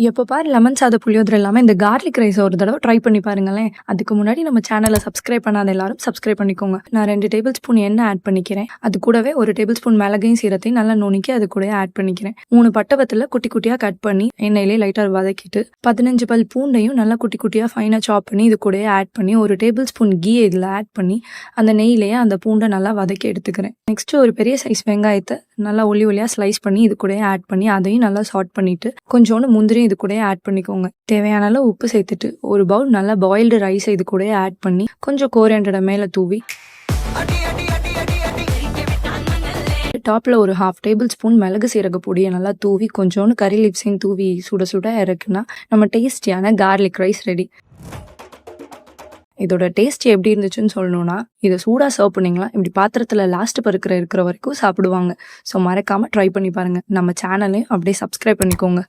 எப்போ பாரு லெமன் சாதம் புளியோதரை இல்லாமல் இந்த கார்லிக் ரைஸ் ஒரு தடவை ட்ரை பண்ணி பாருங்களேன். அதுக்கு முன்னாடி நம்ம சேனலை சப்ஸ்கிரைப் பண்ணாத எல்லாரும் சப்ஸ்கிரைப் பண்ணிக்கோங்க. நான் 2 டேபிள் ஸ்பூன் எண்ணெய் ஆட் பண்ணிக்கிறேன். அது கூடவே 1 டேபிள் ஸ்பூன் மிளகையும் சீரத்தையும் நல்லா நுணுக்கி அது கூட ஆட் பண்ணிக்கிறேன். 3 பட்டவத்தில் குட்டி குட்டியாக கட் பண்ணி எண்ணெயிலே லைட்டாக வதக்கிட்டு 15 பல் பூண்டையும் நல்லா குட்டி குட்டியாக ஃபைனாக சாப் பண்ணி இது கூட ஆட் பண்ணி 1 டேபிள் ஸ்பூன் கீ இதில் ஆட் பண்ணி அந்த நெய்யிலேயே அந்த பூண்டை நல்லா வதக்கி எடுத்துக்கிறேன். நெக்ஸ்ட்டு ஒரு பெரிய சைஸ் வெங்காயத்தை நல்லா ஒல்லியாக ஸ்லைஸ் பண்ணி இது கூட ஆட் பண்ணி அதையும் நல்லா சாட் பண்ணிட்டு கொஞ்சோண்டு முந்திரி இது கூட ஆட் பண்ணிக்கோங்க. தேவையான அளவு உப்பு சேர்த்துட்டு ஒரு பவுல் நல்லா பாயில்டு ரைஸ் இது கூட ஆட் பண்ணி கொஞ்சம் கோரியண்டரை மேலே தூவி டாப்பில் ஒரு 1/2 டேபிள் ஸ்பூன் மிளகு சீரக பொடியை நல்லா தூவி கொஞ்சோண்டு கறி லீவ்ஸையும் தூவி சுட சுட இறக்குனா நம்ம டேஸ்டியான கார்லிக் ரைஸ் ரெடி. இதோட டேஸ்ட் எப்படி இருந்துச்சுன்னு சொல்லணும்னா, இதை சூடாக சர்வ் பண்ணிங்களா இப்படி பாத்திரத்தில் லாஸ்ட் இருக்கிற வரைக்கும் சாப்பிடுவாங்க. ஸோ மறக்காமல் ட்ரை பண்ணி பாருங்கள். நம்ம சேனலையும் அப்படியே சப்ஸ்கிரைப் பண்ணிக்கோங்க.